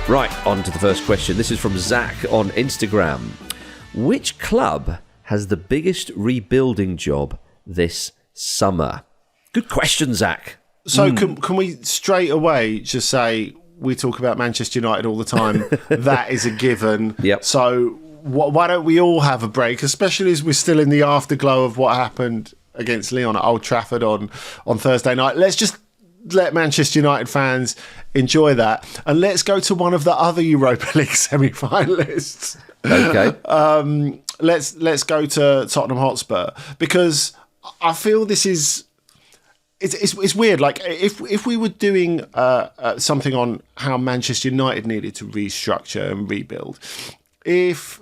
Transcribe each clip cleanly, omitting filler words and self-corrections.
Right, on to the first question. This is from Zach on Instagram. Which club has the biggest rebuilding job this summer? Good question, Zach. So can we straight away just say, we talk about Manchester United all the time. That is a given. Yep. So why don't we all have a break, especially as we're still in the afterglow of what happened against Lyon at Old Trafford on Thursday night. Let's just let Manchester United fans enjoy that. And let's go to one of the other Europa League semi-finalists. Okay. Let's go to Tottenham Hotspur, because I feel this is... It's weird. Like if we were doing something on how Manchester United needed to restructure and rebuild, if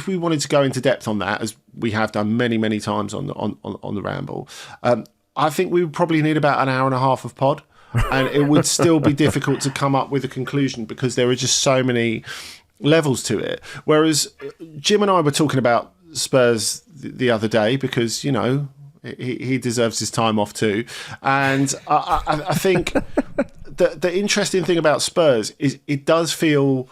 we wanted to go into depth on that, as we have done many times on the Ramble, I think we would probably need about an hour and a half of pod, and it would still be difficult to come up with a conclusion because there are just so many levels to it. Whereas Jim and I were talking about Spurs the other day because, you know, he deserves his time off too. And I think the interesting thing about Spurs is it does feel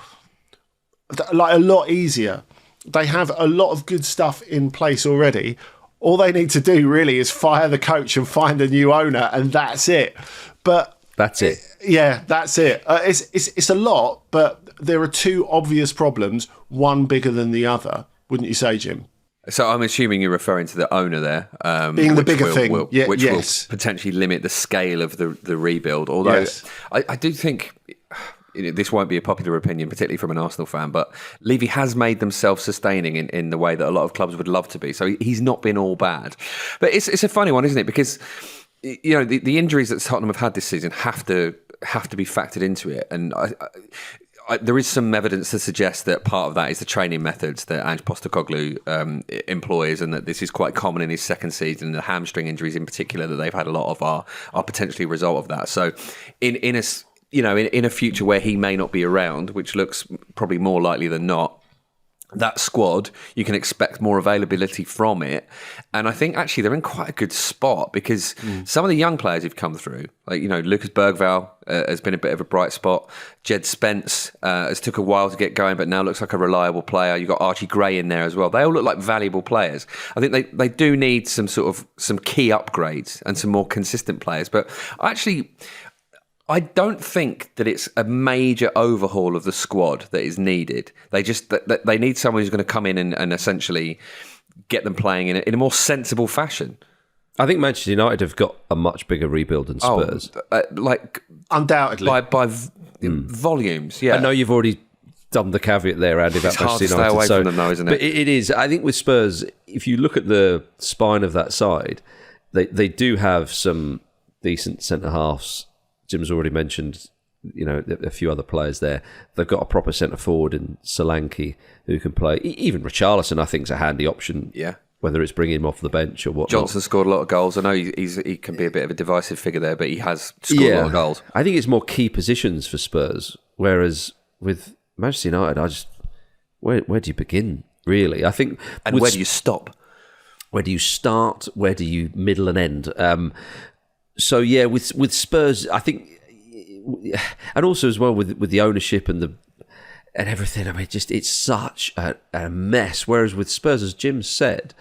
like a lot easier. They have a lot of good stuff in place already. All they need to do really is fire the coach and find a new owner, and that's it. But that's it. Yeah, that's it. It's a lot, but there are two obvious problems, one bigger than the other. Wouldn't you say, Jim? So I'm assuming you're referring to the owner there. Being the bigger thing. Which will potentially limit the scale of the rebuild. Although I do think... this won't be a popular opinion, particularly from an Arsenal fan, but Levy has made them self-sustaining in the way that a lot of clubs would love to be. So he's not been all bad. But it's a funny one, isn't it? Because, you know, the injuries that Tottenham have had this season have to be factored into it. And there is some evidence to suggest that part of that is the training methods that Ange Postecoglou employs, and that this is quite common in his second season. The hamstring injuries in particular that they've had a lot of are potentially a result of that. So in a future where he may not be around, which looks probably more likely than not, that squad, you can expect more availability from it. And I think actually they're in quite a good spot because some of the young players who've come through, like, you know, Lucas Bergvall has been a bit of a bright spot. Jed Spence has took a while to get going, but now looks like a reliable player. You've got Archie Gray in there as well. They all look like valuable players. I think they do need some key upgrades and some more consistent players. But actually... I don't think that it's a major overhaul of the squad that is needed. They need someone who's going to come in and essentially get them playing in a more sensible fashion. I think Manchester United have got a much bigger rebuild than Spurs. Undoubtedly. By volumes, yeah. I know you've already done the caveat there, Andy, about Manchester United. It's hard to stay away from them though, isn't it? But it is. I think with Spurs, if you look at the spine of that side, they do have some decent centre-halves. Jim's already mentioned, you know, a few other players there. They've got a proper centre forward in Solanke who can play. Even Richarlison, I think, is a handy option. Yeah. Whether it's bringing him off the bench or what. Johnson scored a lot of goals. I know he can be a bit of a divisive figure there, but he has scored a lot of goals. I think it's more key positions for Spurs. Whereas with Manchester United, where do you begin, really? I think. And where do you stop? Where do you start? Where do you middle and end? So yeah, with Spurs, I think, and also as well with the ownership and everything. I mean, it's such a mess. Whereas with Spurs, as Jim said,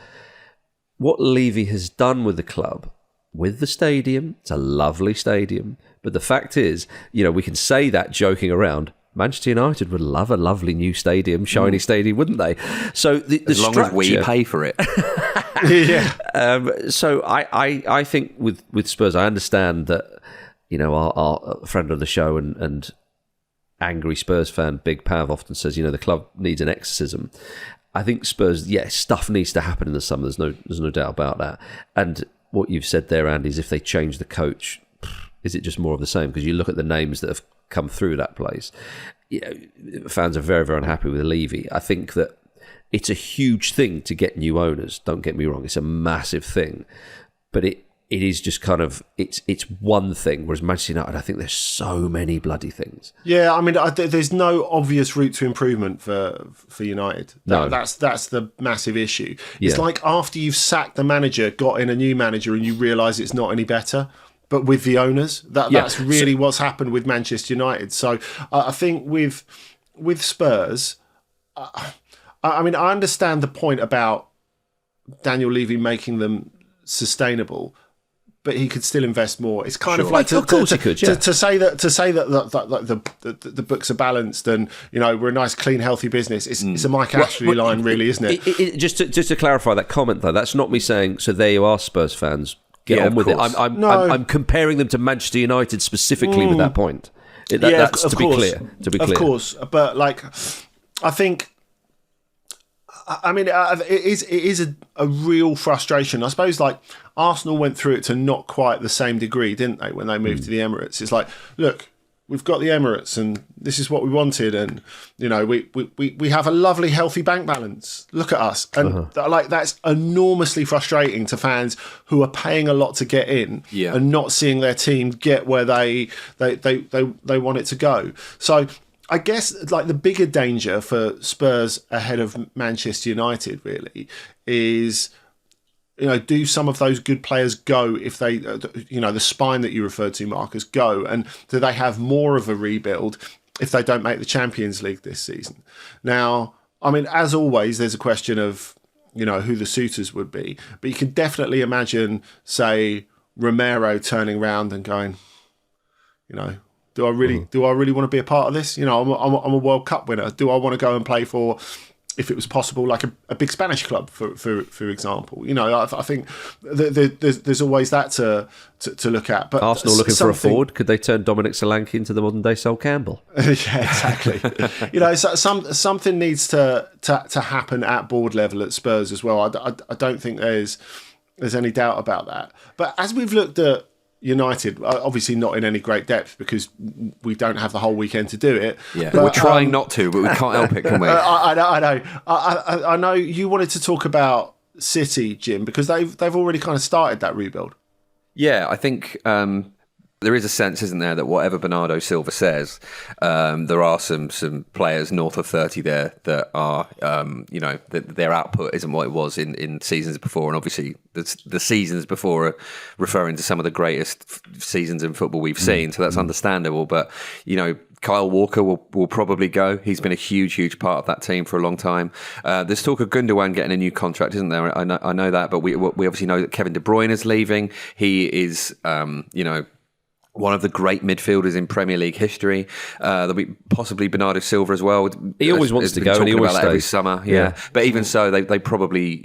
what Levy has done with the club, with the stadium, it's a lovely stadium. But the fact is, you know, we can say that joking around. Manchester United would love a lovely new stadium, shiny stadium, wouldn't they? So as long as we pay for it. Yeah. So I think with Spurs, I understand that, you know, our friend of the show and angry Spurs fan, Big Pav, often says, you know, the club needs an exorcism. I think Spurs, stuff needs to happen in the summer. There's no doubt about that. And what you've said there, Andy, is if they change the coach, is it just more of the same? Because you look at the names that have come through that place. You know, fans are very, very unhappy with Levy. I think that it's a huge thing to get new owners. Don't get me wrong; it's a massive thing, but it is just kind of it's one thing. Whereas Manchester United, I think there's so many bloody things. Yeah, I mean, there's no obvious route to improvement for United. That's the massive issue. It's like after you've sacked the manager, got in a new manager, and you realise it's not any better. but with the owners. That's really what's happened with Manchester United. So I think with Spurs, I mean, I understand the point about Daniel Levy making them sustainable, but he could still invest more. It's kind of like to say that the books are balanced and we're a nice, clean, healthy business. It's a Mike Ashley line, really, isn't it? Just to clarify that comment though, that's not me saying. So there you are, Spurs fans. Get on with it. I'm comparing them to Manchester United specifically with that point. That's to be clear. Of course, but I think. I mean, it is a real frustration. I suppose, Arsenal went through it to not quite the same degree, didn't they, when they moved to the Emirates? It's like, look, we've got the Emirates, and this is what we wanted, and we have a lovely, healthy bank balance. Look at us, and that's enormously frustrating to fans who are paying a lot to get in and not seeing their team get where they want it to go. So. I guess the bigger danger for Spurs ahead of Manchester United really is, do some of those good players go if they, the spine that you referred to, Marcus, go, and do they have more of a rebuild if they don't make the Champions League this season? Now, I mean, as always, there's a question of, who the suitors would be, but you can definitely imagine, say, Romero turning around and going, do I really want to be a part of this? I'm a World Cup winner. Do I want to go and play for, if it was possible, a big Spanish club, for example? I think there's always that to look at. But Arsenal looking for a forward, could they turn Dominic Solanke into the modern day Sol Campbell? Yeah, exactly. Something needs to happen at board level at Spurs as well. I don't think there's any doubt about that. But as we've looked at United, obviously not in any great depth because we don't have the whole weekend to do it. Yeah, but we're trying not to, but we can't help it, can we? I know. I know you wanted to talk about City, Jim, because they've already kind of started that rebuild. Yeah, I think there is a sense, isn't there, that whatever Bernardo Silva says, there are some players north of 30 there that are, that their output isn't what it was in seasons before. And obviously the seasons before are referring to some of the greatest seasons in football we've seen. So that's understandable. But, Kyle Walker will probably go. He's been a huge part of that team for a long time. There's talk of Gundogan getting a new contract, isn't there? I know that, but we obviously know that Kevin De Bruyne is leaving. He is, one of the great midfielders in Premier League history. There'll be possibly Bernardo Silva as well. He always wants to go, and he always stays every summer. Yeah, but even so, they probably,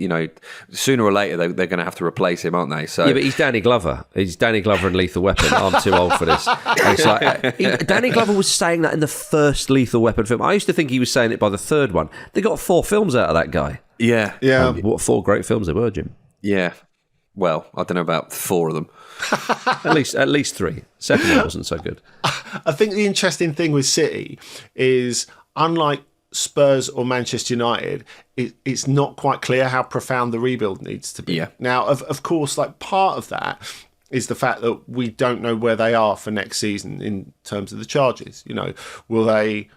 sooner or later they're going to have to replace him, aren't they? So yeah, but he's Danny Glover. He's Danny Glover in Lethal Weapon. I'm too old for this. It's Danny Glover was saying that in the first Lethal Weapon film. I used to think he was saying it by the third one. They got 4 films out of that guy. Yeah. What 4 great films they were, Jim? Yeah. Well, I don't know about 4 of them. at least 3. Second one wasn't so good. I think the interesting thing with City is, unlike Spurs or Manchester United, it's not quite clear how profound the rebuild needs to be. Yeah. Now, of course, part of that is the fact that we don't know where they are for next season in terms of the charges. Will they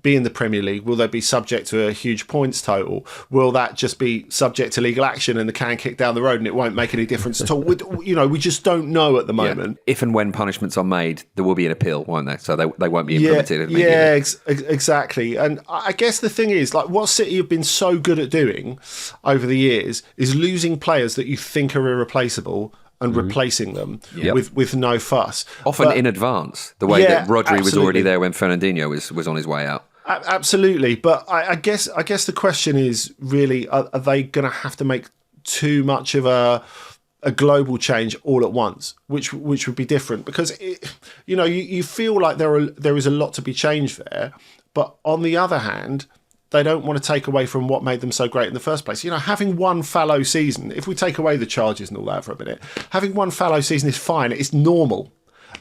be in the Premier League? Will they be subject to a huge points total? Will that just be subject to legal action and the can kick down the road and it won't make any difference at all? We just don't know at the moment. Yeah. If and when punishments are made, there will be an appeal, won't there? So they won't be implemented. Exactly. And I guess the thing is, what City have been so good at doing over the years is losing players that you think are irreplaceable and replacing them with no fuss. Often in advance, the way that Rodri was already there when Fernandinho was on his way out. Absolutely. But I guess the question is really, are they going to have to make too much of a global change all at once, which would be different? Because, you feel like there is a lot to be changed there. But on the other hand, they don't want to take away from what made them so great in the first place. Having one fallow season, if we take away the charges and all that for a minute, having one fallow season is fine. It's normal.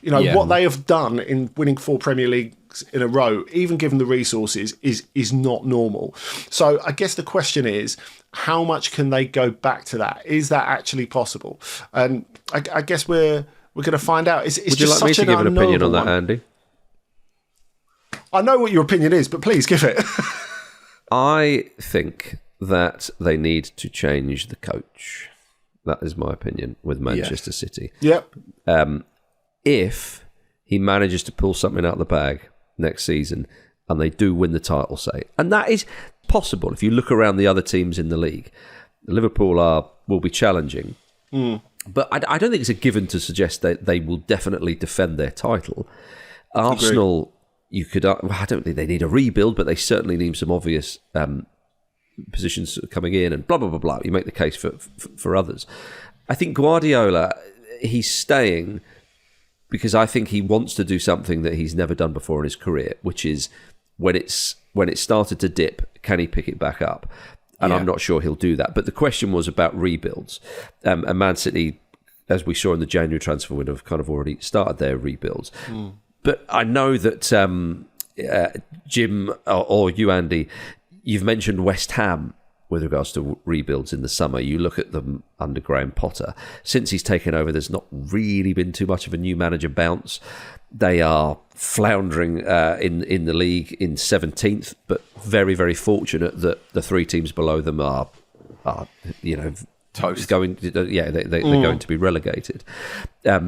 What they have done in winning 4 Premier Leagues in a row, even given the resources, is not normal. So I guess the question is, how much can they go back to that? Is that actually possible? And I guess we're going to find out. It's Would you like me to give an opinion on that, Andy? I know what your opinion is, but please give it. I think that they need to change the coach. That is my opinion with Manchester City. Yep. if he manages to pull something out of the bag next season and they do win the title, say. And that is possible if you look around the other teams in the league. Liverpool will be challenging. But I don't think it's a given to suggest that they will definitely defend their title. Arsenal, I don't think they need a rebuild, but they certainly need some obvious positions coming in and blah, blah, blah, blah. You make the case for others. I think Guardiola, he's staying because I think he wants to do something that he's never done before in his career, which is when it started to dip, can he pick it back up? And I'm not sure he'll do that. But the question was about rebuilds. And Man City, as we saw in the January transfer window, have kind of already started their rebuilds. But I know that Jim or you, Andy, you've mentioned West Ham with regards to rebuilds in the summer. You look at them under Graham Potter. Since he's taken over, there's not really been too much of a new manager bounce. They are floundering in the league in 17th, but very, very fortunate that the three teams below them are toast. They're going to be relegated.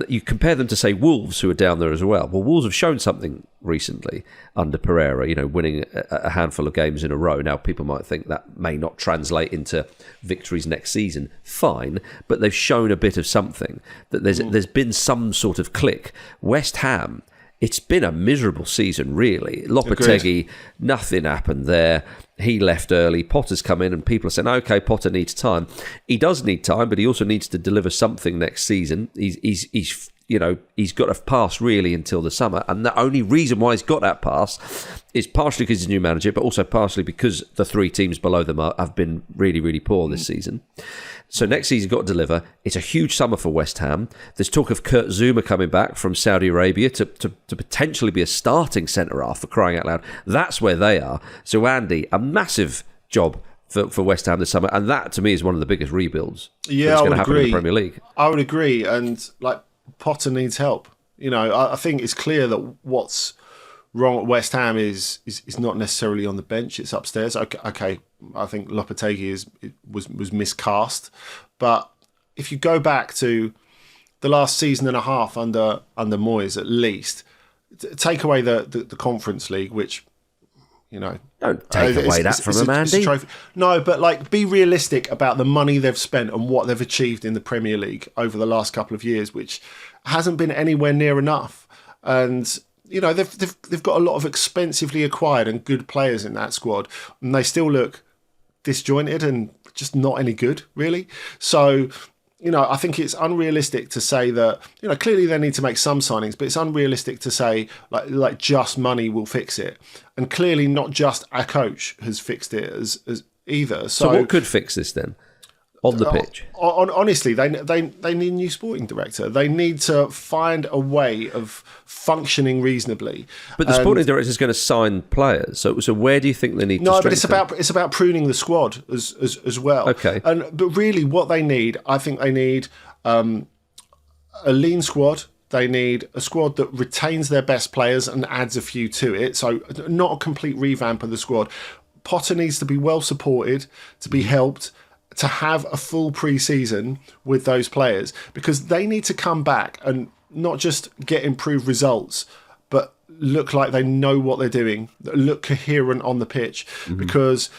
You compare them to, say, Wolves, who are down there as well. Well, Wolves have shown something recently under Pereira, winning a handful of games in a row. Now, people might think that may not translate into victories next season. Fine, but they've shown a bit of something, that there's been some sort of click. West Ham, it's been a miserable season, really. Lopetegui, nothing happened there. He left early. Potter's come in, and people are saying, "Okay, Potter needs time." He does need time, but he also needs to deliver something next season. He's got a pass really until the summer, and the only reason why he's got that pass is partially because he's a new manager, but also partially because the three teams below them have been really, really poor this season. So next season, got to deliver. It's a huge summer for West Ham. There's talk of Kurt Zouma coming back from Saudi Arabia to potentially be a starting centre-half, for crying out loud. That's where they are. So Andy, a massive job for West Ham this summer, and that to me is one of the biggest rebuilds that's going to happen in the Premier League. I would agree, and Potter needs help. I think it's clear that what's wrong at West Ham is not necessarily on the bench; it's upstairs. Okay, I think Lopetegui was miscast, but if you go back to the last season and a half under Moyes, at least take away the Conference League, which don't take away that from him, Andy. No, but be realistic about the money they've spent and what they've achieved in the Premier League over the last couple of years, which hasn't been anywhere near enough. And they've got a lot of expensively acquired and good players in that squad, and they still look disjointed and just not any good, really. So, I think it's unrealistic to say that, clearly they need to make some signings, but it's unrealistic to say like just money will fix it. And clearly not just a coach has fixed it as either. So what could fix this then? On the pitch? Honestly, they need a new sporting director. They need to find a way of functioning reasonably. But the sporting director is going to sign players. So where do you think they need to strengthen? No, but it's about pruning the squad as well. Okay. But really, what they need, I think they need a lean squad. They need a squad that retains their best players and adds a few to it. So not a complete revamp of the squad. Potter needs to be well supported, to be helped, to have a full pre-season with those players, because they need to come back and not just get improved results, but look like they know what they're doing, look coherent on the pitch, because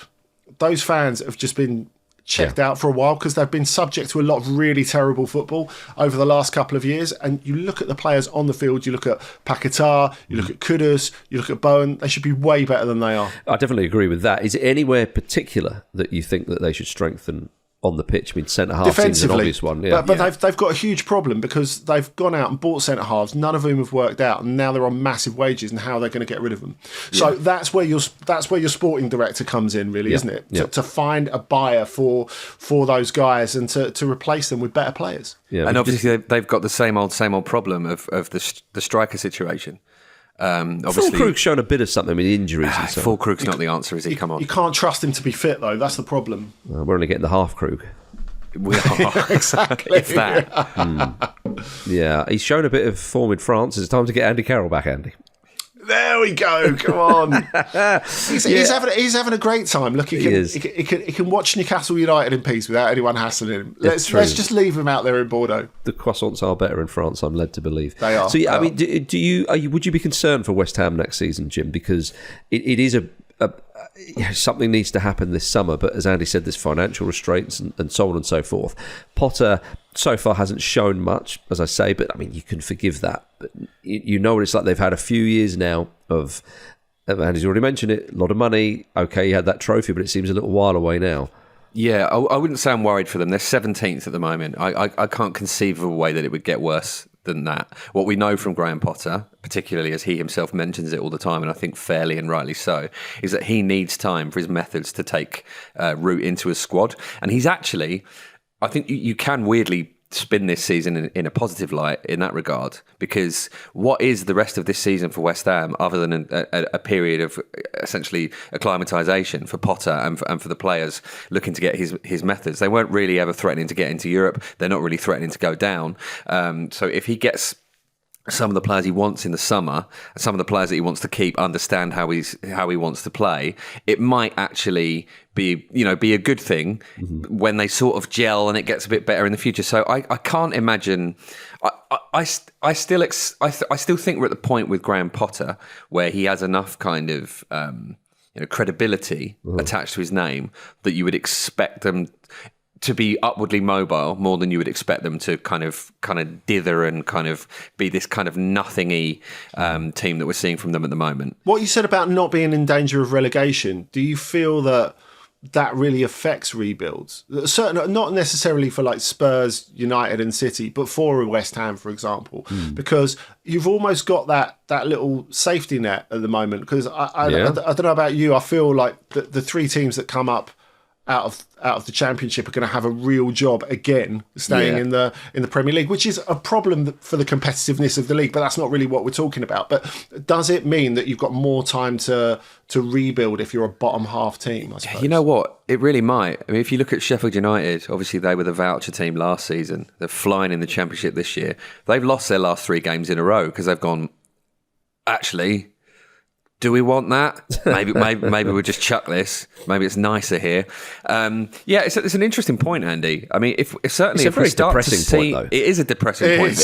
those fans have just been checked out for a while because they've been subject to a lot of really terrible football over the last couple of years. And you look at the players on the field, you look at Paquetá, you look at Kudus, you look at Bowen, they should be way better than they are. I definitely agree with that. Is it anywhere particular that you think that they should strengthen on the pitch? I mean, centre-half seems an obvious one. Yeah. But they've got a huge problem because they've gone out and bought centre-halves, none of whom have worked out, and now they're on massive wages, and how they're going to get rid of them. So that's where your sporting director comes in, really, isn't it? To find a buyer for those guys and to replace them with better players. Yeah, and obviously they've got the same old problem of the striker situation. Obviously, Fulkrug's shown a bit of something with injuries and so. Fulkrug's not the answer, is he? Come on. You can't trust him to be fit, though. That's the problem. We're only getting the half Krug. We are. Exactly. If that. Yeah, he's shown a bit of form in France. It's time to get Andy Carroll back, Andy. There we go. Come on. He's having a great time. Look, he can watch Newcastle United in peace without anyone hassling him. Let's just leave him out there in Bordeaux. The croissants are better in France, I'm led to believe. They are. So, I mean, would you be concerned for West Ham next season, Jim? Because it is something needs to happen this summer, but as Andy said, there's financial restraints and so on and so forth. Potter so far hasn't shown much, as I say, but I mean, you can forgive that. But you know what it's like. They've had a few years now of Andy's already mentioned it, a lot of money. Okay, you had that trophy, but it seems a little while away now. Yeah, I wouldn't say I'm worried for them. They're 17th at the moment. I can't conceive of a way that it would get worse than that. What we know from Graham Potter, particularly as he himself mentions it all the time, and I think fairly and rightly so, is that he needs time for his methods to take root into his squad. And he's actually, I think you can weirdly spin this season in a positive light in that regard, because what is the rest of this season for West Ham other than a period of essentially acclimatisation for Potter and for the players looking to get his methods? They weren't really ever threatening to get into Europe. They're not really threatening to go down. So if he gets some of the players he wants in the summer, some of the players that he wants to keep understand how he wants to play, it might actually be a good thing when they sort of gel and it gets a bit better in the future. So I can't imagine. I still think we're at the point with Graham Potter where he has enough kind of credibility attached to his name that you would expect them to be upwardly mobile more than you would expect them to kind of dither and kind of be this kind of nothing-y team that we're seeing from them at the moment. What you said about not being in danger of relegation, do you feel that really affects rebuilds? Not necessarily for like Spurs, United and City, but for West Ham, for example, because you've almost got that little safety net at the moment. Because I don't know about you, I feel like the three teams that come up out of the Championship are going to have a real job again staying in the Premier League, which is a problem for the competitiveness of the league, but that's not really what we're talking about. But does it mean that you've got more time to rebuild if you're a bottom half team, I suppose? You know what? It really might. I mean, if you look at Sheffield United, obviously they were the voucher team last season. They're flying in the Championship this year. They've lost their last 3 games in a row because they've gone, actually, do we want that? Maybe we'll just chuck this. Maybe it's nicer here. It's an interesting point, Andy. I mean, if we start to see, it is a depressing point.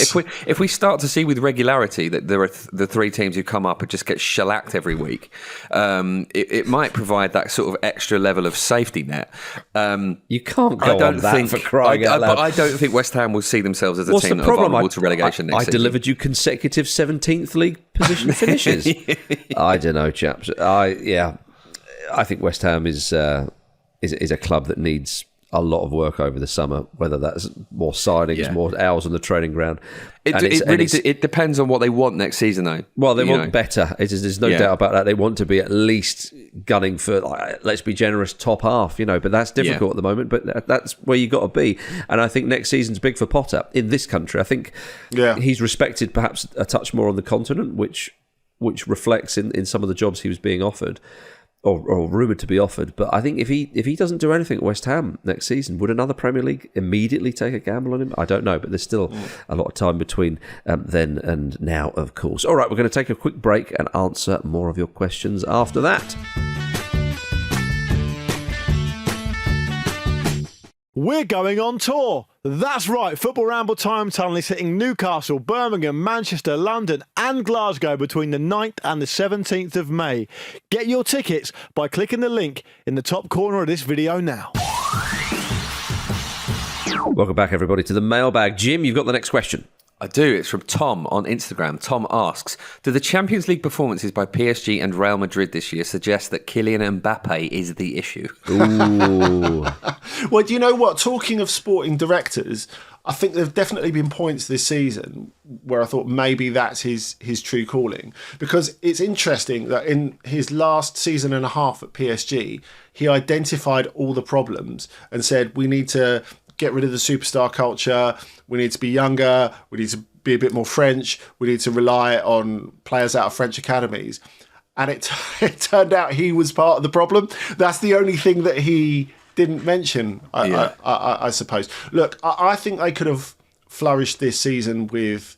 If we start to see with regularity that there are the 3 teams who come up and just get shellacked every week, it might provide that sort of extra level of safety net. You can't go on that for crying out loud. But I don't think West Ham will see themselves as a team that are vulnerable to relegation next season. I delivered you consecutive 17th league position finishes. I don't know, chaps. I think West Ham is a club that needs a lot of work over the summer, whether that's more signings, more hours on the training ground. It depends on what they want next season, though. Well, they want better. There's no doubt about that. They want to be at least gunning for, let's be generous, top half, but that's difficult at the moment, but that's where you got to be. And I think next season's big for Potter in this country. I think he's respected perhaps a touch more on the continent, which reflects in some of the jobs he was being offered or rumoured to be offered. But I think if he doesn't do anything at West Ham next season, would another Premier League immediately take a gamble on him? I don't know, but there's still a lot of time between then and now, of course. All right, we're going to take a quick break and answer more of your questions after that. We're going on tour. That's right, Football Ramble Time Tunnel is hitting Newcastle, Birmingham, Manchester, London and Glasgow between the 9th and the 17th of May. Get your tickets by clicking the link in the top corner of this video now. Welcome back, everybody, to the mailbag. Jim, you've got the next question. I do. It's from Tom on Instagram. Tom asks, do the Champions League performances by PSG and Real Madrid this year suggest that Kylian Mbappé is the issue? Ooh. Well, do you know what? Talking of sporting directors, I think there have definitely been points this season where I thought maybe that's his true calling. Because it's interesting that in his last season and a half at PSG, he identified all the problems and said, we need to get rid of the superstar culture, we need to be younger, we need to be a bit more French, we need to rely on players out of French academies. And it turned out he was part of the problem. That's the only thing that he didn't mention, I suppose. Look, I think they could have flourished this season with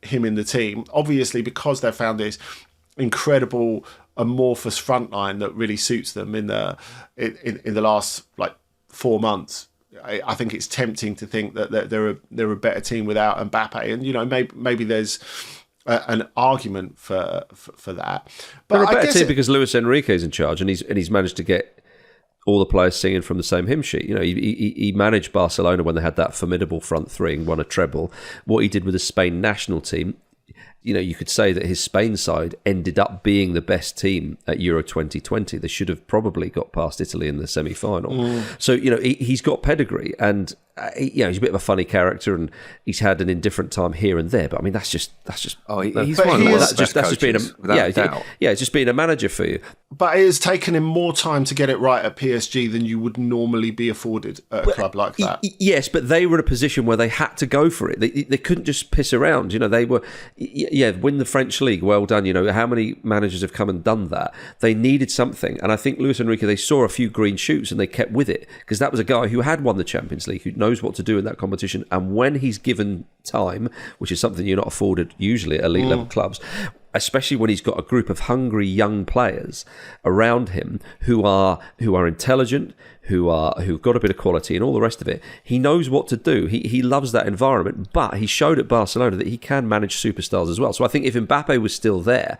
him in the team, obviously because they found this incredible amorphous front line that really suits them in the last like 4 months. I think it's tempting to think that they're a better team without Mbappé, and maybe there's an argument for that. But they're a better team it, because Luis Enrique's in charge, and he's managed to get all the players singing from the same hymn sheet. He managed Barcelona when they had that formidable front three and won a treble. What he did with the Spain national team, you could say that his Spain side ended up being the best team at Euro 2020. They should have probably got past Italy in the semi-final. So, he's got pedigree, and he's a bit of a funny character, and he's had an indifferent time here and there. But I mean, that's just. Oh, he's one of the best coaches, without doubt. It's just being a manager for you. But it has taken him more time to get it right at PSG than you would normally be afforded at a club like that. Yes, but they were in a position where they had to go for it. They couldn't just piss around. They were, win the French league. Well done. How many managers have come and done that? They needed something, and I think Luis Enrique, they saw a few green shoots and they kept with it, because that was a guy who had won the Champions League, who knows what to do in that competition, and when he's given time, which is something you're not afforded usually at elite level clubs, especially when he's got a group of hungry young players around him who are intelligent, who've got a bit of quality and all the rest of it. He knows what to do. He loves that environment, but he showed at Barcelona that he can manage superstars as well. So I think if Mbappé was still there,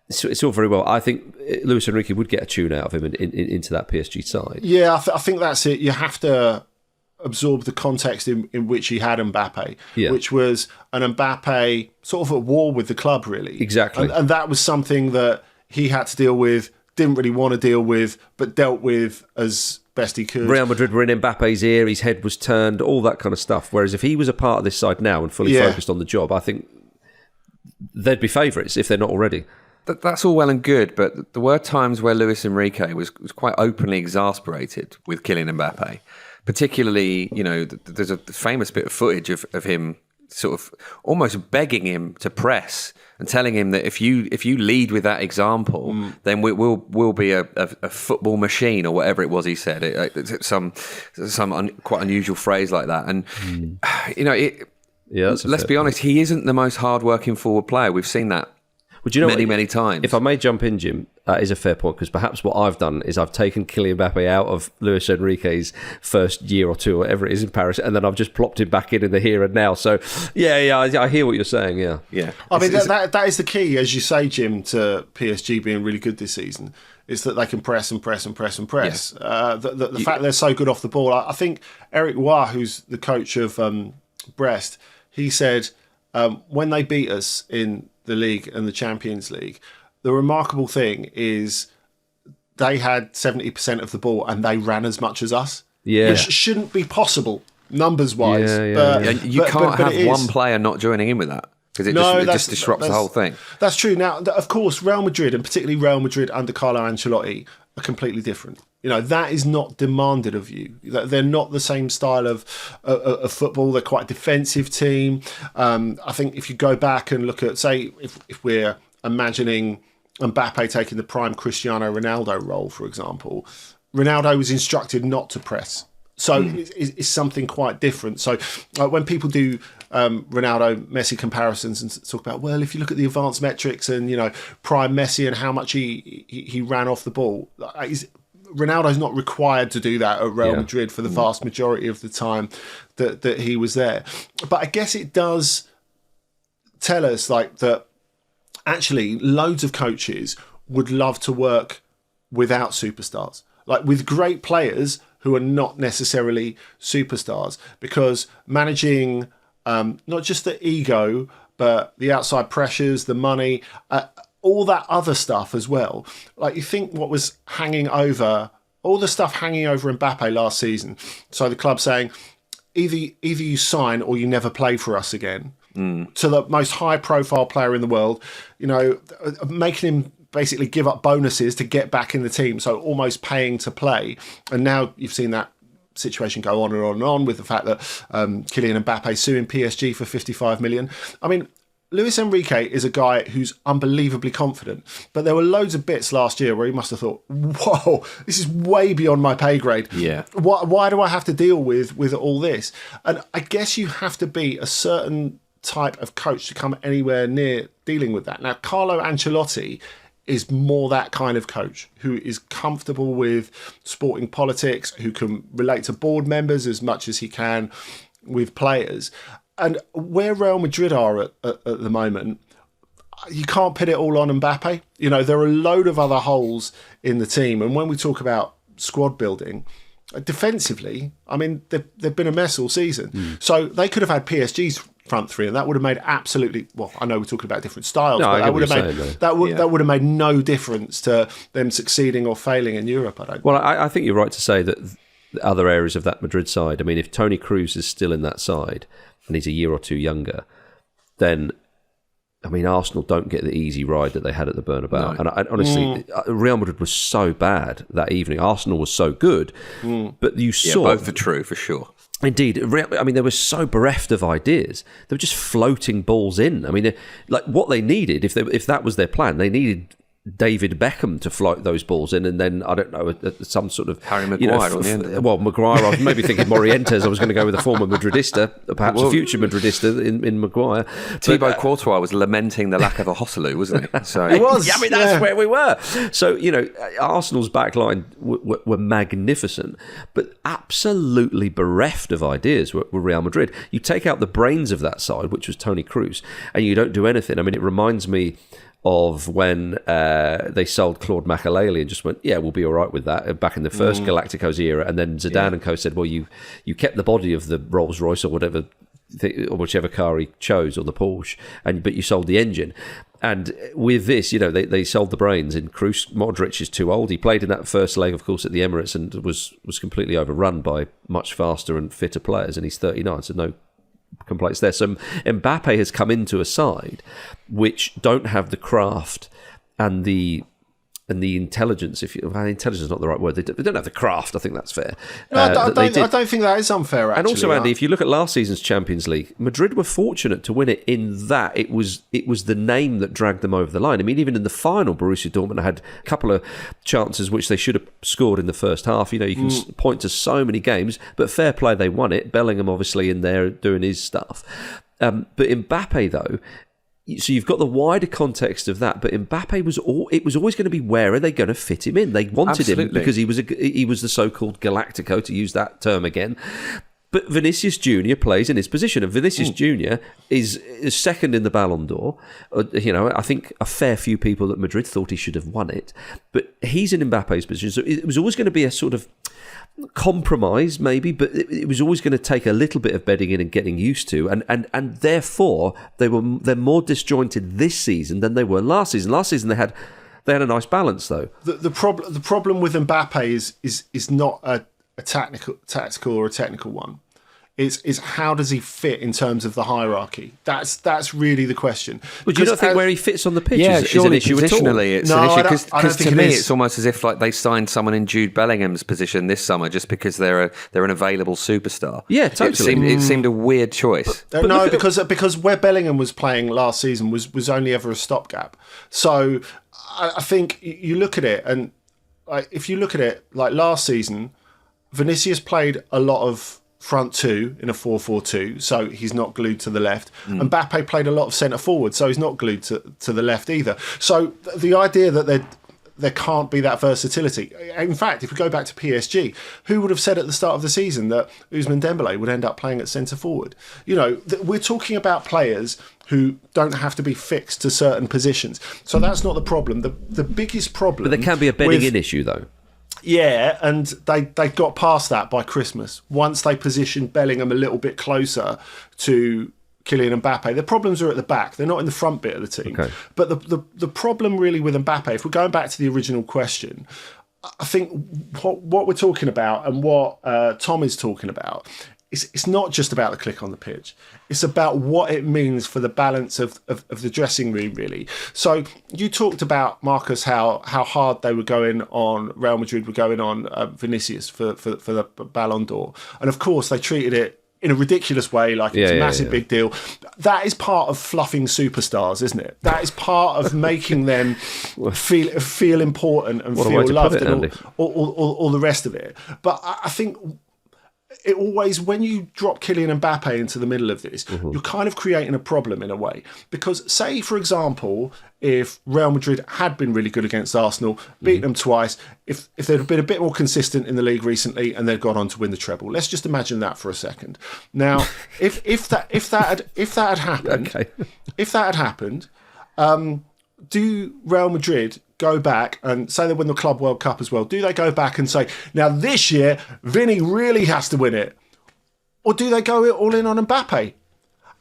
it's all very well. I think Luis Enrique would get a tune out of him into that PSG side. Yeah, I think that's it. You have to absorb the context in which he had Mbappé, which was an Mbappé sort of at war with the club, really. Exactly. And that was something that he had to deal with, didn't really want to deal with, but dealt with as best he could. Real Madrid were in Mbappe's ear, his head was turned, all that kind of stuff. Whereas if he was a part of this side now and fully focused on the job, I think they'd be favourites if they're not already. That's all well and good, but there were times where Luis Enrique was quite openly exasperated with Kylian Mbappé. Particularly, there's a famous bit of footage of him sort of almost begging him to press and telling him that if you lead with that example, then we'll be a football machine, or whatever it was he said. Some quite unusual phrase like that. And let's be honest, he isn't the most hard-working forward player. We've seen that. Many times. If I may jump in, Jim, that is a fair point, because perhaps what I've done is I've taken Kylian Mbappé out of Luis Enrique's first year or two, or whatever it is in Paris, and then I've just plopped him back in the here and now. So, I hear what you're saying, yeah. I mean, that is the key, as you say, Jim, to PSG being really good this season, is that they can press and press and press and press. Yeah. The fact they're so good off the ball. I think Eric Roy, who's the coach of Brest, he said when they beat us in the league and the Champions League, the remarkable thing is they had 70% of the ball and they ran as much as us. Yeah, which shouldn't be possible numbers wise. You can't have one player not joining in with that, because it just disrupts the whole thing. That's true. Now, of course, Real Madrid, and particularly Real Madrid under Carlo Ancelotti, are completely different. That is not demanded of you. They're not the same style of football. They're quite a defensive team. I think if you go back and look at, say, if we're imagining Mbappé taking the prime Cristiano Ronaldo role, for example, Ronaldo was instructed not to press. So it's something quite different. So when people do Ronaldo-Messi comparisons and talk about, well, if you look at the advanced metrics and, prime Messi and how much he ran off the ball, Ronaldo's not required to do that at Real Madrid for the vast majority of the time that he was there. But I guess it does tell us that actually loads of coaches would love to work without superstars, with great players who are not necessarily superstars, because managing not just the ego, but the outside pressures, the money, all that other stuff as well. You think what was hanging over, all the stuff hanging over Mbappé last season. So the club saying, either you sign or you never play for us again. To the most high-profile player in the world, making him basically give up bonuses to get back in the team, so almost paying to play. And now you've seen that situation go on and on and on, with the fact that Kylian Mbappé suing PSG for 55 million. I mean, Luis Enrique is a guy who's unbelievably confident, but there were loads of bits last year where he must have thought, whoa, this is way beyond my pay grade. Yeah. Why do I have to deal with all this? And I guess you have to be a certain type of coach to come anywhere near dealing with that. Now, Carlo Ancelotti is more that kind of coach who is comfortable with sporting politics, who can relate to board members as much as he can with players. And where Real Madrid are at the moment, you can't put it all on Mbappe. You know, there are a load of other holes in the team. And when we talk about squad building, defensively, I mean, they've been a mess all season. So they could have had PSG's front three, and that would have made absolutely, well, I know we're talking about different styles, but that would have made no difference to them succeeding or failing in Europe, I don't think. Well, I think you're right to say that other areas of that Madrid side, I mean, if Toni Kroos is still in that side and he's a year or two younger, then, I mean, Arsenal don't get the easy ride that they had at the Bernabeu. No. And honestly, Real Madrid was so bad that evening. Arsenal was so good. But you saw... both are true, for sure. Indeed. I mean, they were so bereft of ideas. They were just floating balls in. I mean, like what they needed, if that was their plan, they needed David Beckham to float those balls in, and then I don't know, some sort of Harry Maguire on the end of it. Well, Maguire. I was maybe thinking Morientes. I was going to go with a former Madridista, perhaps a future Madridista in Maguire. Thibaut Courtois was lamenting the lack of a Hosselu, wasn't he? So it was. Yeah, I mean, that's where we were. So Arsenal's backline were magnificent, but absolutely bereft of ideas were Real Madrid. You take out the brains of that side, which was Toni Kroos, and you don't do anything. I mean, it reminds me of when they sold Claude Makelele and just went, yeah, we'll be all right with that, back in the first Galacticos era. And then Zidane and co said, well, you kept the body of the Rolls Royce or whatever, or whichever car he chose, or the Porsche, but you sold the engine. And with this, they sold the brains. And Kroos, Modric is too old. He played in that first leg, of course, at the Emirates, and was completely overrun by much faster and fitter players. And he's 39, so no complaints there. So Mbappe has come into a side which don't have the craft and the intelligence. Intelligence is not the right word. They don't have the craft. I think that's fair. No, I don't think that is unfair. Actually, and also, Andy, if you look at last season's Champions League, Madrid were fortunate to win it in that it was the name that dragged them over the line. I mean, even in the final, Borussia Dortmund had a couple of chances which they should have scored in the first half. You can point to so many games, but fair play, they won it. Bellingham obviously in there doing his stuff. But Mbappe, though, so you've got the wider context of that, but Mbappe it was always going to be, where are they going to fit him in? They wanted him because he was the so-called Galactico, to use that term again. But Vinicius Junior plays in his position, and Vinicius Junior is second in the Ballon d'Or. I think a fair few people at Madrid thought he should have won it, but he's in Mbappe's position, so it was always going to be a sort of compromise, maybe, but it was always going to take a little bit of bedding in and getting used to, and therefore they're more disjointed this season than they were last season. Last season they had a nice balance, though. The problem with Mbappe is not a tactical or a technical one. Is how does he fit in terms of the hierarchy? That's really the question. But do you not think where he fits on the pitch is an issue positionally at all? It's an issue, because to me it's almost as if like they signed someone in Jude Bellingham's position this summer just because they're an available superstar. Yeah, totally. It seemed a weird choice. But no, because where Bellingham was playing last season was only ever a stopgap. So I think you look at it, and if you look at it, like last season, Vinicius played a lot of front two in a 4-4-2, so he's not glued to the left. Mbappe played a lot of centre forward, so he's not glued to the left either. So the idea that there can't be that versatility. In fact, if we go back to PSG, who would have said at the start of the season that Ousmane Dembélé would end up playing at centre forward? We're talking about players who don't have to be fixed to certain positions. So that's not the problem. The biggest problem... But there can be a bedding in issue, though. Yeah, and they got past that by Christmas. Once they positioned Bellingham a little bit closer to Kylian Mbappe, the problems are at the back. They're not in the front bit of the team. Okay. But the problem really with Mbappe, if we're going back to the original question, I think what we're talking about and what Tom is talking about, it's not just about the click on the pitch. It's about what it means for the balance of the dressing room, really. So you talked about, Marcus, how hard they were going on, Real Madrid were going on Vinicius for the Ballon d'Or. And of course, they treated it in a ridiculous way, like it's a massive big deal. That is part of fluffing superstars, isn't it? That is part of making them feel important and feel loved and all the rest of it. But I think it always, when you drop Kylian Mbappé into the middle of this, you're kind of creating a problem in a way. Because say, for example, if Real Madrid had been really good against Arsenal, beat them twice, if they'd have been a bit more consistent in the league recently and they'd gone on to win the treble, let's just imagine that for a second. Now, if that had happened, Okay. if that had happened, do Real Madrid go back and say they win the Club World Cup as well? Do they go back and say, now this year, Vinny really has to win it? Or do they go all in on Mbappe?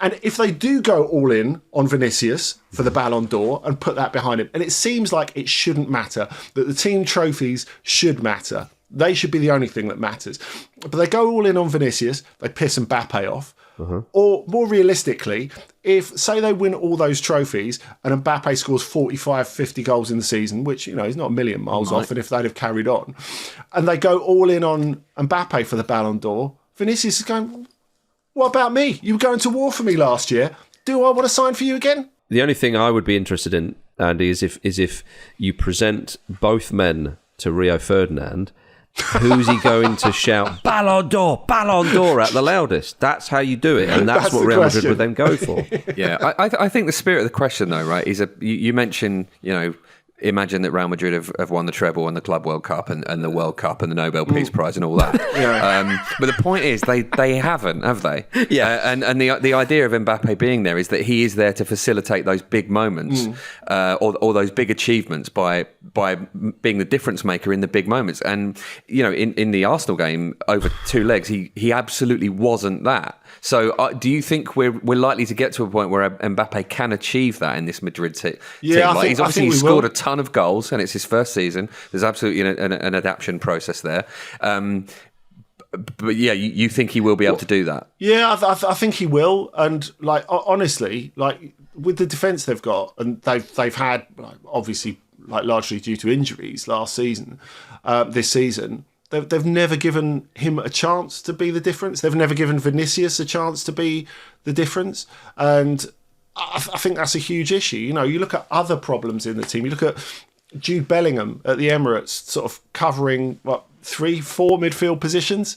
And if they do go all in on Vinicius for the Ballon d'Or and put that behind him, and it seems like it shouldn't matter, that the team trophies should matter. They should be the only thing that matters. But they go all in on Vinicius, they piss Mbappe off. Or more realistically, if, say, they win all those trophies and Mbappe scores 45, 50 goals in the season, which, he's not a million miles off, and if they'd have carried on, and they go all in on Mbappe for the Ballon d'Or, Vinicius is going, what about me? You were going to war for me last year. Do I want to sign for you again? The only thing I would be interested in, Andy, is if you present both men to Rio Ferdinand, who's he going to shout Ballon d'Or at the loudest? That's how you do it, and that's what Real Madrid would then go for. Yeah, I think the spirit of the question, though, right, is you mentioned, imagine that Real Madrid have won the treble and the Club World Cup and the World Cup and the Nobel Peace Prize and all that. But the point is, they haven't, have they? Yeah. And the idea of Mbappe being there is that he is there to facilitate those big moments or those big achievements by being the difference maker in the big moments. And, in the Arsenal game over 2 legs, he absolutely wasn't that. So do you think we're likely to get to a point where Mbappe can achieve that in this Madrid team? Yeah, he's obviously scored a ton of goals and it's his first season. There's absolutely an adaptation process there. But yeah, you think he will be able to do that? Yeah, I think he will. And honestly, with the defence they've got, and they've had obviously largely due to injuries last season, this season. They've never given him a chance to be the difference. They've never given Vinicius a chance to be the difference. And I think that's a huge issue. You look at other problems in the team. You look at Jude Bellingham at the Emirates sort of covering, 3-4 midfield positions.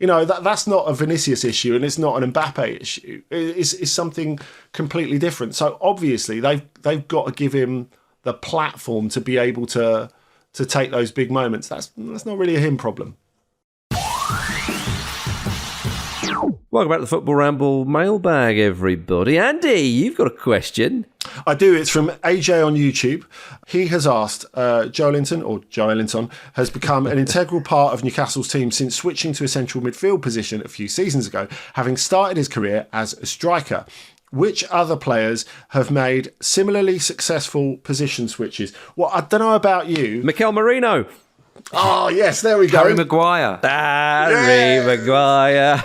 That's not a Vinicius issue and it's not an Mbappe issue. It's something completely different. So obviously they've got to give him the platform to be able to take those big moments. That's not really a him problem. Welcome back to the Football Ramble mailbag, everybody. Andy, you've got a question. I do. It's from AJ on YouTube. He has asked, Joelinton has become an integral part of Newcastle's team since switching to a central midfield position a few seasons ago, having started his career as a striker. Which other players have made similarly successful position switches? Well, I don't know about you. Mikel Merino. Oh, yes, there we go. Harry Maguire. Harry Maguire.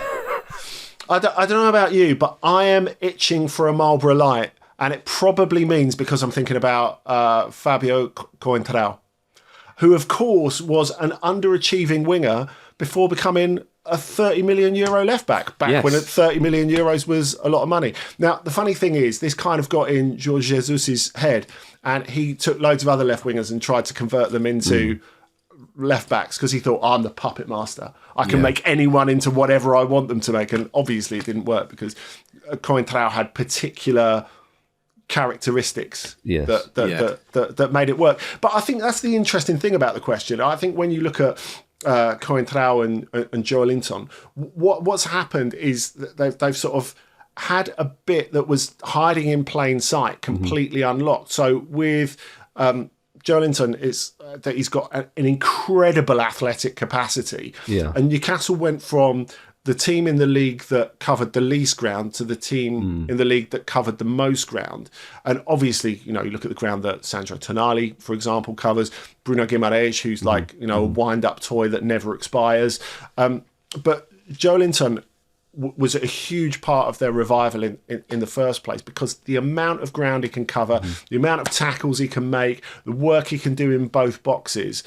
I don't know about you, but I am itching for a Marlborough Light, and it probably means because I'm thinking about Fabio Coentrão, who, of course, was an underachieving winger before becoming a 30 million euro left back when 30 million euros was a lot of money. Now, the funny thing is, this kind of got in Jorge Jesus's head, and he took loads of other left wingers and tried to convert them into left backs because he thought, I'm the puppet master. I can make anyone into whatever I want them to make. And obviously it didn't work because Coentrão had particular characteristics that made it work. But I think that's the interesting thing about the question. I think when you look at Coentrão and Joelinton, what's happened is that they've sort of had a bit that was hiding in plain sight completely unlocked. So with Joelinton, is that he's got an incredible athletic capacity. Yeah. And Newcastle went from the team in the league that covered the least ground to the team in the league that covered the most ground. And obviously, you look at the ground that Sandro Tonali, for example, covers, Bruno Guimaraes, who's a wind-up toy that never expires. But Joelinton was a huge part of their revival in the first place because the amount of ground he can cover, the amount of tackles he can make, the work he can do in both boxes.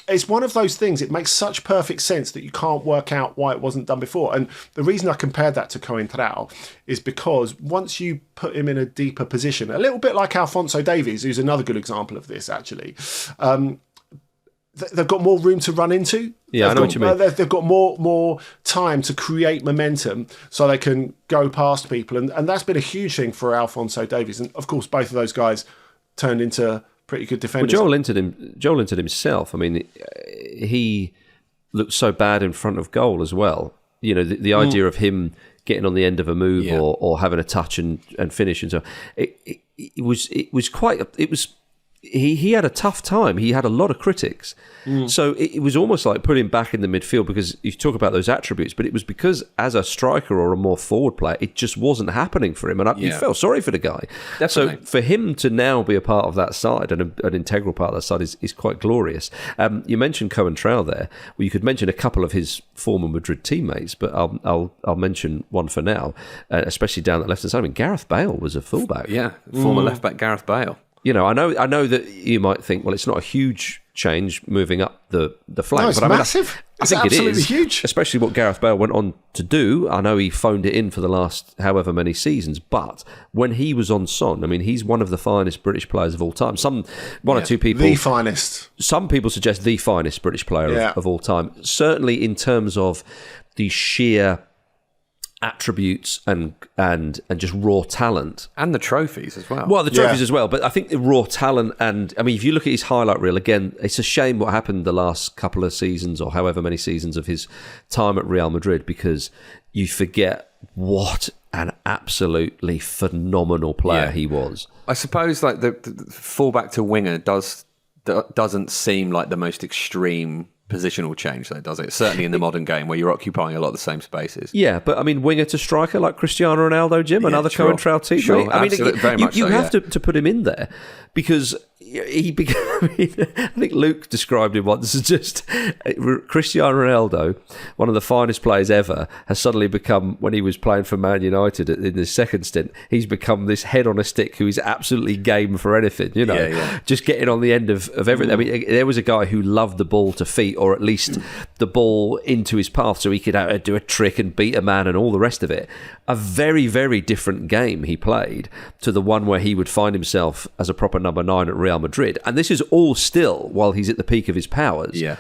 It's one of those things, it makes such perfect sense that you can't work out why it wasn't done before. And the reason I compared that to Coentrão is because once you put him in a deeper position, a little bit like Alphonso Davies, who's another good example of this actually, they've got more room to run into. Yeah, I know what you mean. They've got more time to create momentum so they can go past people. And that's been a huge thing for Alphonso Davies. And, of course, both of those guys turned into pretty good defenders. Well, Joelinton himself, I mean, he looked so bad in front of goal as well. You know, the idea of him getting on the end of a move or having a touch and finish and so he had a tough time. He had a lot of critics. So it was almost like putting him back in the midfield, because you talk about those attributes, but it was because as a striker or a more forward player, it just wasn't happening for him. And you felt sorry for the guy. Definitely. So for him to now be a part of that side and an integral part of that side is quite glorious. You mentioned Cohen Trowell there. Well, you could mention a couple of his former Madrid teammates, but I'll mention one for now, especially down the left-hand side. I mean, Gareth Bale was a fullback. Yeah, former left-back Gareth Bale. You know, I know that you might think, well, it's not a huge change moving up the flank. No, it's but massive. I think absolutely it is huge. Especially what Gareth Bale went on to do. I know he phoned it in for the last however many seasons, but when he was on Son, I mean, he's one of the finest British players of all time. One or two people, the finest. Some people suggest the finest British player of all time. Certainly in terms of the sheer attributes and just raw talent, and the trophies as well. Well, the trophies as well, but I think the raw talent, and I mean, if you look at his highlight reel again, it's a shame what happened the last couple of seasons or however many seasons of his time at Real Madrid, because you forget what an absolutely phenomenal player he was. I suppose like the fullback to winger doesn't seem like the most extreme positional change, though, does it? Certainly in the modern game, where you're occupying a lot of the same spaces. Yeah, but I mean, winger to striker like Cristiano Ronaldo, Jim, another Cohen Trowell teammate. Sure, I mean, very much you so, have to put him in there, because he became. I think Luke described him once as just Cristiano Ronaldo, one of the finest players ever, has suddenly become, when he was playing for Man United in his second stint, he's become this head on a stick who is absolutely game for anything. You know, just getting on the end of everything. I mean, there was a guy who loved the ball to feet, or at least the ball into his path, so he could do a trick and beat a man and all the rest of it. A very, very different game he played to the one where he would find himself as a proper number 9 at Real Madrid. And this is all still while he's at the peak of his powers. Yeah.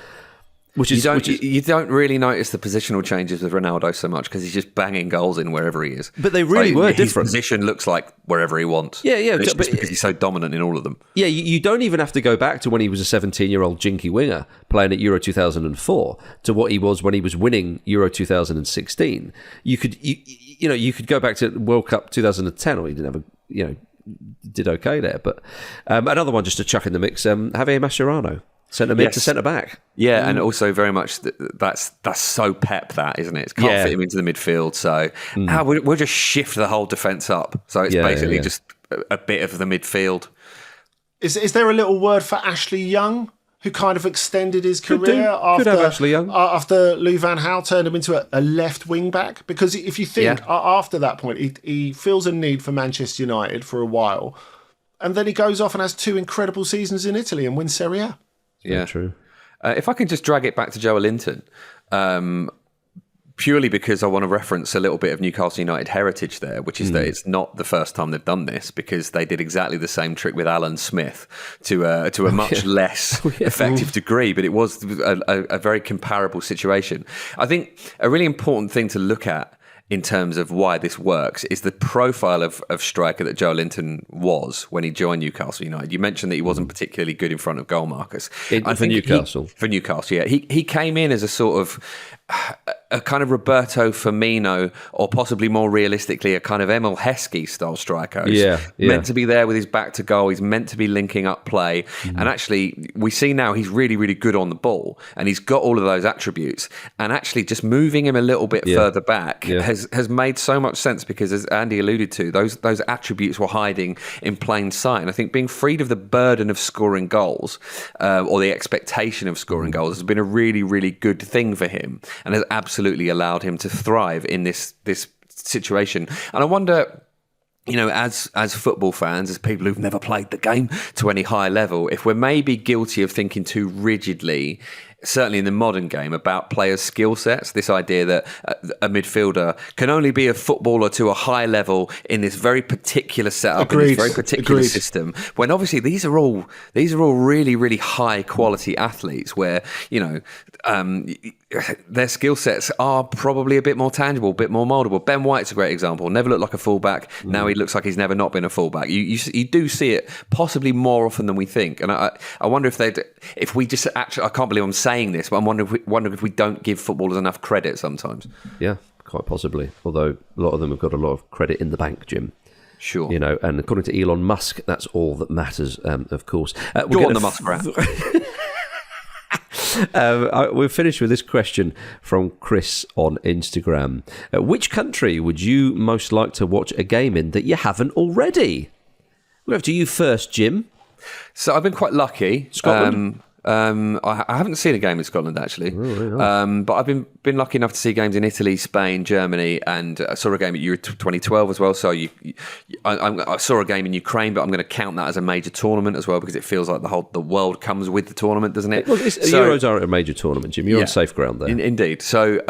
You don't really notice the positional changes with Ronaldo so much, because he's just banging goals in wherever he is. But they really were different. His position looks like wherever he wants. Yeah. But because he's so dominant in all of them. Yeah, you don't even have to go back to when he was a 17-year-old jinky winger playing at Euro 2004 to what he was when he was winning Euro 2016. You could go back to World Cup 2010, or he didn't have did okay there. But another one just to chuck in the mix, Javier Mascherano. Centre mid to centre back. Yeah, and also very much that's so Pep, that, isn't it? Can't fit him into the midfield, so we'll just shift the whole defence up. So it's basically just a bit of the midfield. Is there a little word for Ashley Young, who kind of extended his career after Ashley Young. After Lou Van Gaal turned him into a left wing back? Because if you think after that point, he feels a need for Manchester United for a while, and then he goes off and has 2 incredible seasons in Italy and wins Serie A. Yeah, true. If I can just drag it back to Joelinton, purely because I want to reference a little bit of Newcastle United heritage there, which is that it's not the first time they've done this, because they did exactly the same trick with Alan Smith to a much less effective degree, but it was a very comparable situation. I think a really important thing to look at in terms of why this works is the profile of striker that Joelinton was when he joined Newcastle United. You mentioned that he wasn't particularly good in front of goal markers. For Newcastle, yeah. He came in as a sort of a kind of Roberto Firmino, or possibly more realistically, a kind of Emil Heskey style striker. He's meant to be there with his back to goal. He's meant to be linking up play. And actually, we see now he's really, really good on the ball, and he's got all of those attributes. And actually, just moving him a little bit further back has made so much sense, because, as Andy alluded to, those attributes were hiding in plain sight. And I think being freed of the burden of scoring goals, or the expectation of scoring goals, has been a really, really good thing for him, and has absolutely allowed him to thrive in this situation. And I wonder, as football fans, as people who've never played the game to any high level, if we're maybe guilty of thinking too rigidly certainly in the modern game, about players' skill sets. This idea that a midfielder can only be a footballer to a high level in this very particular setup, in this very particular system. When obviously these are all really, really high quality athletes, where their skill sets are probably a bit more tangible, a bit more mouldable. Ben White's a great example. Never looked like a fullback. Now he looks like he's never not been a fullback. You do see it possibly more often than we think. And I wonder if we just actually, I can't believe I'm saying this, but I'm wondering if we don't give footballers enough credit sometimes. Yeah, quite possibly. Although a lot of them have got a lot of credit in the bank, Jim. Sure. And according to Elon Musk, that's all that matters, of course. Go on the Muskrat. We're finished with this question from Chris on Instagram. Which country would you most like to watch a game in that you haven't already? We'll have to you first, Jim. So I've been quite lucky. Scotland? I haven't seen a game in Scotland, actually. Oh, really nice. But I've been lucky enough to see games in Italy, Spain, Germany, and I saw a game at Euro 2012 as well. So I saw a game in Ukraine, but I'm going to count that as a major tournament as well, because it feels like the world comes with the tournament, doesn't it? Well, Euros aren't a major tournament, Jim. You're on safe ground there. Indeed. So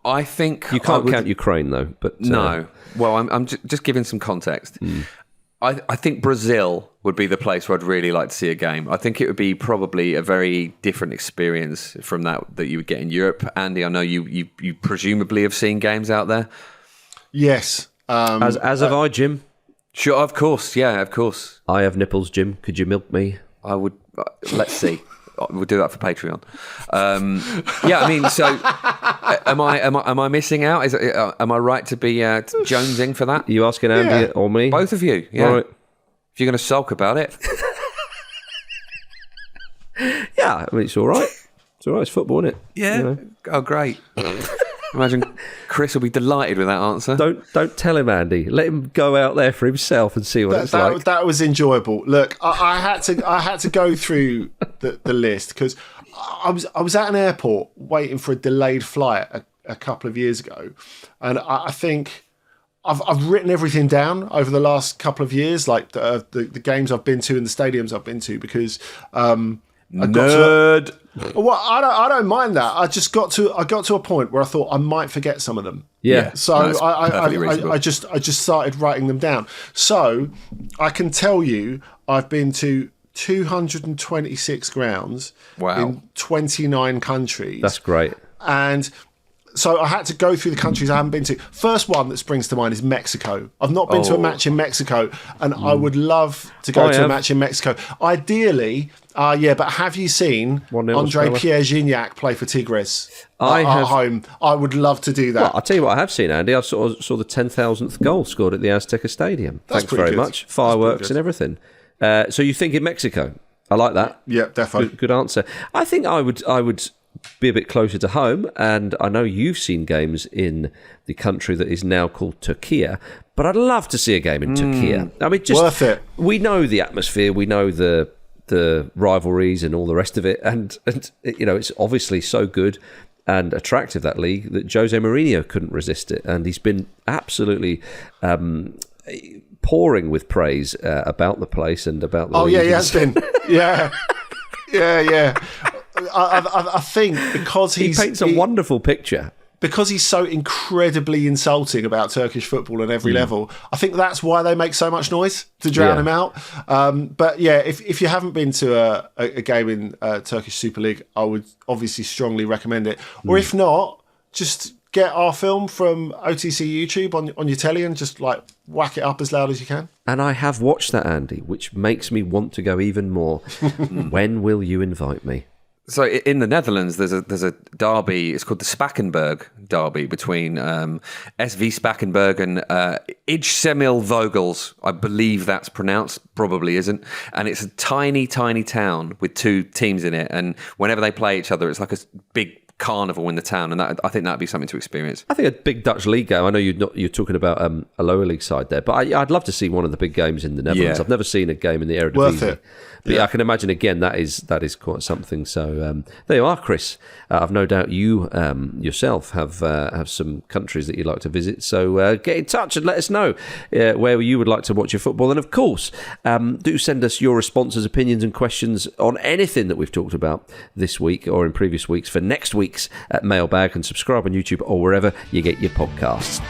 I think... You can't count Ukraine, though. But no. Well, I'm just giving some context. I think Brazil would be the place where I'd really like to see a game. I think it would be probably a very different experience from that you would get in Europe. Andy, I know you presumably have seen games out there. Yes. As have I, Jim. Sure, of course. Yeah, of course. I have nipples, Jim. Could you milk me? I would. Let's see. We'll do that for Patreon. Yeah, I mean, so am I missing out? Am I right to be jonesing for that? Are you asking Andy or me? Both of you. Yeah. Right. If you're going to sulk about it. Yeah, I mean, it's all right. It's all right. It's football, isn't it? Yeah. Oh, great. Imagine Chris will be delighted with that answer. Don't tell him, Andy. Let him go out there for himself and see what it's like. That was enjoyable. Look, I had to go through the list because I was at an airport waiting for a delayed flight a couple of years ago, and I think I've written everything down over the last couple of years, like the games I've been to and the stadiums I've been to, because Nerd. Well, I don't mind that. I got to a point where I thought I might forget some of them. Yeah. So I just started writing them down. So I can tell you I've been to 226 grounds in 29 countries. That's great. And so I had to go through the countries I haven't been to. First one that springs to mind is Mexico. I've not been to a match in Mexico, and I would love to go to a match in Mexico. Ideally, but have you seen Andre Pierre Gignac play for Tigres at home? I would love to do that. Well, I'll tell you what I have seen, Andy. I saw the 10,000th goal scored at the Azteca Stadium. Thanks very much. Fireworks and everything. So you think in Mexico? I like that. Yeah, definitely. Good answer. I think I would be a bit closer to home, and I know you've seen games in the country that is now called Turkey, but I'd love to see a game in Turkey. I mean, just worth it. We know the atmosphere, we know the rivalries and all the rest of it, and you know, it's obviously so good and attractive, that league, that Jose Mourinho couldn't resist it, and he's been absolutely pouring with praise about the place and about the league. Yeah, he has been. Yeah. I think because he paints a wonderful picture. Because he's so incredibly insulting about Turkish football on every level, I think that's why they make so much noise, to drown him out. But yeah, if you haven't been to a game in Turkish Super League, I would obviously strongly recommend it. Or if not, just get our film from OTC YouTube on your telly and just like whack it up as loud as you can. And I have watched that, Andy, which makes me want to go even more. When will you invite me? So in the Netherlands, there's a derby. It's called the Spakenburg derby between SV Spakenburg and Ijsemil Vogels. I believe that's pronounced. Probably isn't. And it's a tiny, tiny town with two teams in it. And whenever they play each other, it's like a big carnival in the town, and I think that'd be something to experience. I think a big Dutch league game. I know you're talking about a lower league side there, but I'd love to see one of the big games in the Netherlands. Yeah. I've never seen a game in the Eredivisie. Worth it. But yeah, I can imagine again that is quite something. So there you are, Chris. I've no doubt you yourself have some countries that you'd like to visit. So get in touch and let us know where you would like to watch your football. And of course, do send us your responses, opinions, and questions on anything that we've talked about this week or in previous weeks for next week's mailbag. And subscribe on YouTube or wherever you get your podcasts.